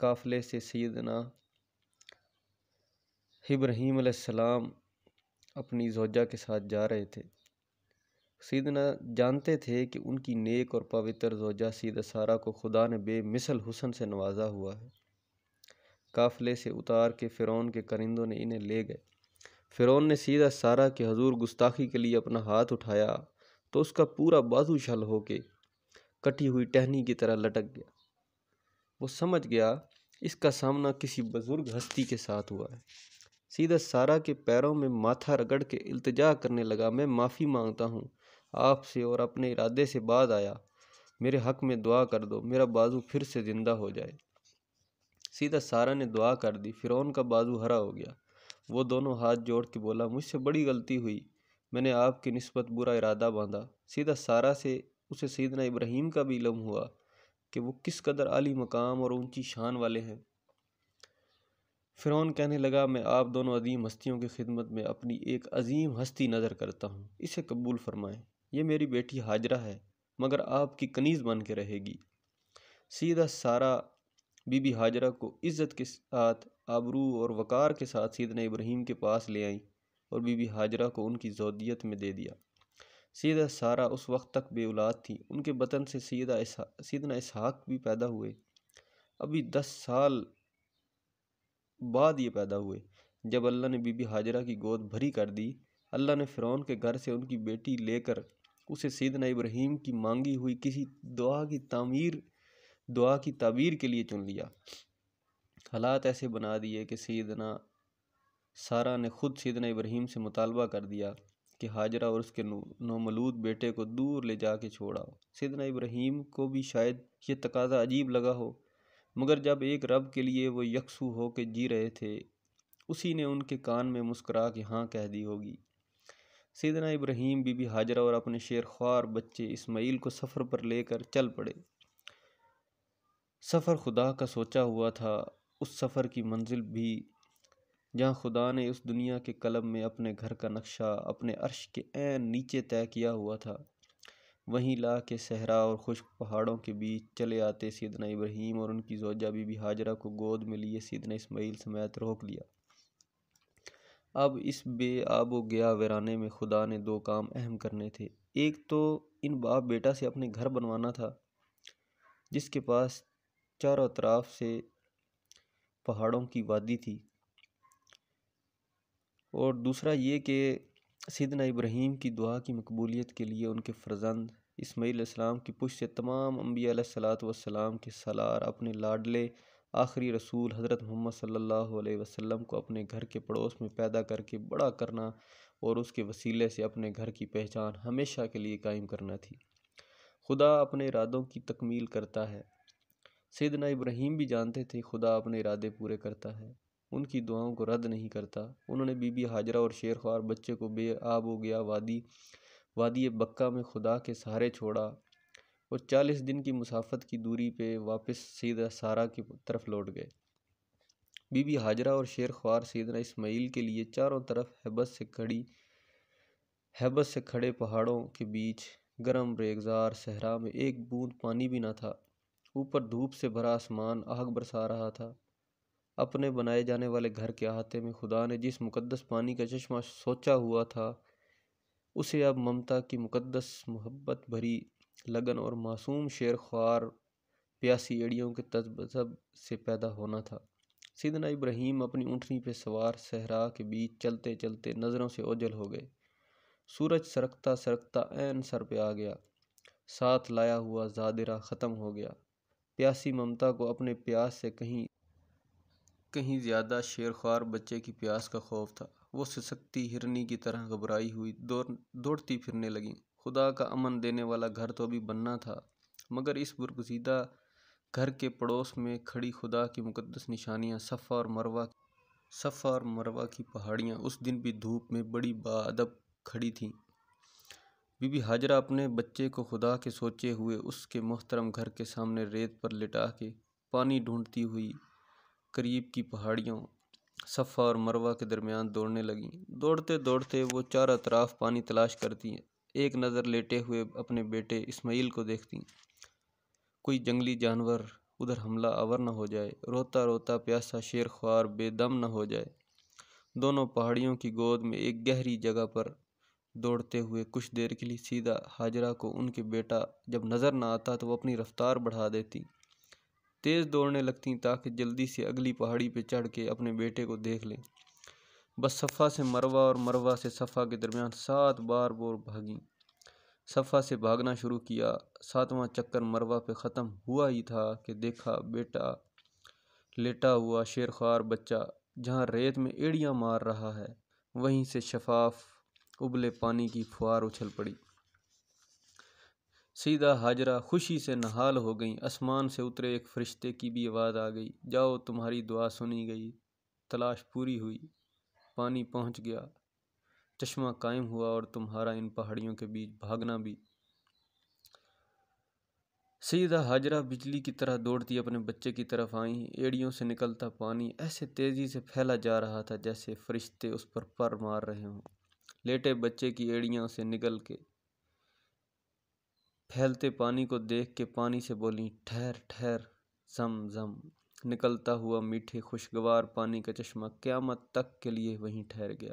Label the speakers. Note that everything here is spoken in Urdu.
Speaker 1: قافلے سے سیدنا ابراہیم علیہ السلام اپنی زوجہ کے ساتھ جا رہے تھے۔ سیدنا جانتے تھے کہ ان کی نیک اور پوتر زوجہ سیدہ سارہ کو خدا نے بے مثل حسن سے نوازا ہوا ہے۔ قافلے سے اتار کے فرعون کے کرندوں نے انہیں لے گئے۔ فرعون نے سیدہ سارہ کے حضور گستاخی کے لیے اپنا ہاتھ اٹھایا تو اس کا پورا بازو چھل ہو کے کٹی ہوئی ٹہنی کی طرح لٹک گیا۔ وہ سمجھ گیا اس کا سامنا کسی بزرگ ہستی کے ساتھ ہوا ہے۔ سیدہ سارہ کے پیروں میں ماتھا رگڑ کے التجا کرنے لگا، میں معافی مانگتا ہوں آپ سے اور اپنے ارادے سے بعد آیا، میرے حق میں دعا کر دو، میرا بازو پھر سے زندہ ہو جائے۔ سیدہ سارہ نے دعا کر دی، فرعون کا بازو ہرا ہو گیا۔ وہ دونوں ہاتھ جوڑ کے بولا، مجھ سے بڑی غلطی ہوئی، میں نے آپ کی نسبت برا ارادہ باندھا۔ سیدہ سارہ سے اسے سیدنا ابراہیم کا بھی علم ہوا کہ وہ کس قدر عالی مقام اور اونچی شان والے ہیں۔ فرعون کہنے لگا، میں آپ دونوں عظیم ہستیوں کی خدمت میں اپنی ایک عظیم ہستی نظر کرتا ہوں، اسے قبول فرمائیں۔ یہ میری بیٹی ہاجرہ ہے، مگر آپ کی کنیز بن کے رہے گی۔ سیدہ سارہ بی بی ہاجرہ کو عزت کے ساتھ، آبرو اور وقار کے ساتھ سیدنا ابراہیم کے پاس لے آئیں اور بی بی ہاجرہ کو ان کی زوجیت میں دے دیا۔ سیدہ سارہ اس وقت تک بے اولاد تھی، ان کے بطن سے سیدنا اسحاق بھی پیدا ہوئے۔ ابھی 10 سال بعد یہ پیدا ہوئے۔ جب اللہ نے بی بی ہاجرہ کی گود بھری کر دی، اللہ نے فرعون کے گھر سے ان کی بیٹی لے کر اسے سیدنا ابراہیم کی مانگی ہوئی کسی دعا کی تعبیر کے لیے چن لیا۔ حالات ایسے بنا دیے کہ سیدنا سارہ نے خود سیدنا ابراہیم سے مطالبہ کر دیا کہ ہاجرہ اور اس کے نومولود بیٹے کو دور لے جا کے چھوڑاؤ۔ سیدنا ابراہیم کو بھی شاید یہ تقاضا عجیب لگا ہو، مگر جب ایک رب کے لیے وہ یکسو ہو کے جی رہے تھے، اسی نے ان کے کان میں مسکرا کے ہاں کہہ دی ہوگی۔ سیدنا ابراہیم بی بی ہاجرہ اور اپنے شیرخوار بچے اسماعیل کو سفر پر لے کر چل پڑے۔ سفر خدا کا سوچا ہوا تھا، اس سفر کی منزل بھی جہاں خدا نے اس دنیا کے قلم میں اپنے گھر کا نقشہ اپنے عرش کے عین نیچے طے کیا ہوا تھا، وہیں لا کے صحرا اور خشک پہاڑوں کے بیچ چلے آتے سیدنا ابراہیم اور ان کی زوجہ بی بی ہاجرہ کو گود میں لیے سیدنا اسماعیل سمیت روک لیا۔ اب اس بے آب و گیا ویرانے میں خدا نے 2 کام اہم کرنے تھے۔ ایک تو ان باپ بیٹا سے اپنے گھر بنوانا تھا جس کے پاس چاروں طرف سے پہاڑوں کی وادی تھی، اور دوسرا یہ کہ سیدنا ابراہیم کی دعا کی مقبولیت کے لیے ان کے فرزند اسماعیل علیہ السلام کی پشت سے تمام انبیاء علیہ السلام کے سالار اپنے لاڈلے آخری رسول حضرت محمد صلی اللہ علیہ وسلم کو اپنے گھر کے پڑوس میں پیدا کر کے بڑا کرنا اور اس کے وسیلے سے اپنے گھر کی پہچان ہمیشہ کے لیے قائم کرنا تھی۔ خدا اپنے ارادوں کی تکمیل کرتا ہے۔ سیدنا ابراہیم بھی جانتے تھے خدا اپنے ارادے پورے کرتا ہے، ان کی دعاؤں کو رد نہیں کرتا۔ انہوں نے بی بی ہاجرہ اور شیرخوار بچے کو بے آب و گیا وادی بکہ میں خدا کے سہارے چھوڑا اور 40 دن کی مسافت کی دوری پہ واپس سیدہ سارہ کی طرف لوٹ گئے۔ بی بی ہاجرہ اور شیرخوار سیدنا اسماعیل کے لیے چاروں طرف ہیبت سے کھڑے پہاڑوں کے بیچ گرم ریگزار صحرا میں ایک بوند پانی بھی نہ تھا۔ اوپر دھوپ سے بھرا آسمان آگ برسا رہا تھا۔ اپنے بنائے جانے والے گھر کے احاطے میں خدا نے جس مقدس پانی کا چشمہ سوچا ہوا تھا، اسے اب ممتا کی مقدس محبت بھری لگن اور معصوم شیرخوار پیاسی ایڑیوں کے تذبذب سے پیدا ہونا تھا۔ سیدنا ابراہیم اپنی اونٹنی پہ سوار صحرا کے بیچ چلتے چلتے نظروں سے اوجھل ہو گئے۔ سورج سرکتا سرکتا عین سر پہ آ گیا، ساتھ لایا ہوا زادرہ ختم ہو گیا۔ پیاسی ممتا کو اپنے پیاس سے کہیں زیادہ شیرخوار بچے کی پیاس کا خوف تھا۔ وہ سسکتی ہرنی کی طرح گھبرائی ہوئی دوڑتی پھرنے لگیں۔ خدا کا امن دینے والا گھر تو ابھی بننا تھا، مگر اس برگزیدہ گھر کے پڑوس میں کھڑی خدا کی مقدس نشانیاں صفا اور مروہ کی پہاڑیاں اس دن بھی دھوپ میں بڑی باادب کھڑی تھیں۔ بی بی ہاجرہ اپنے بچے کو خدا کے سوچے ہوئے اس کے محترم گھر کے سامنے ریت پر لٹا کے پانی ڈھونڈتی ہوئی قریب کی پہاڑیوں صفا اور مروہ کے درمیان دوڑنے لگیں۔ دوڑتے دوڑتے وہ چاروں طرف پانی تلاش کرتی، ایک نظر لیٹے ہوئے اپنے بیٹے اسماعیل کو دیکھتی۔ کوئی جنگلی جانور ادھر حملہ آور نہ ہو جائے، روتا روتا پیاسا شیر خوار بے دم نہ ہو جائے۔ دونوں پہاڑیوں کی گود میں ایک گہری جگہ پر دوڑتے ہوئے کچھ دیر کے لیے سیدھا ہاجرہ کو ان کے بیٹا جب نظر نہ آتا تو وہ اپنی رفتار بڑھا دیتی، تیز دوڑنے لگتیں تاکہ جلدی سے اگلی پہاڑی پہ چڑھ کے اپنے بیٹے کو دیکھ لیں۔ بس صفا سے مروہ اور مروہ سے صفا کے درمیان 7 بار وہ بھاگیں۔ صفا سے بھاگنا شروع کیا، 7واں چکر مروہ پہ ختم ہوا ہی تھا کہ دیکھا بیٹا لیٹا ہوا شیرخوار بچہ جہاں ریت میں ایڑیاں مار رہا ہے، وہیں سے شفاف ابلے پانی کی فوار اچھل پڑی۔ سیدھا ہاجرہ خوشی سے نہال ہو گئیں۔ آسمان سے اترے ایک فرشتے کی بھی آواز آ گئی، جاؤ تمہاری دعا سنی گئی، تلاش پوری ہوئی، پانی پہنچ گیا، چشمہ قائم ہوا اور تمہارا ان پہاڑیوں کے بیچ بھاگنا بھی۔ سیدھا ہاجرہ بجلی کی طرح دوڑتی اپنے بچے کی طرف آئیں۔ ایڑیوں سے نکلتا پانی ایسے تیزی سے پھیلا جا رہا تھا جیسے فرشتے اس پر مار رہے ہوں۔ لیٹے بچے کی ایڑیوں سے نکل کے پھیلتے پانی کو دیکھ کے پانی سے بولیں، ٹھہر ٹھہر، زم زم۔ نکلتا ہوا میٹھے خوشگوار پانی کا چشمہ قیامت تک کے لیے وہیں ٹھہر گیا۔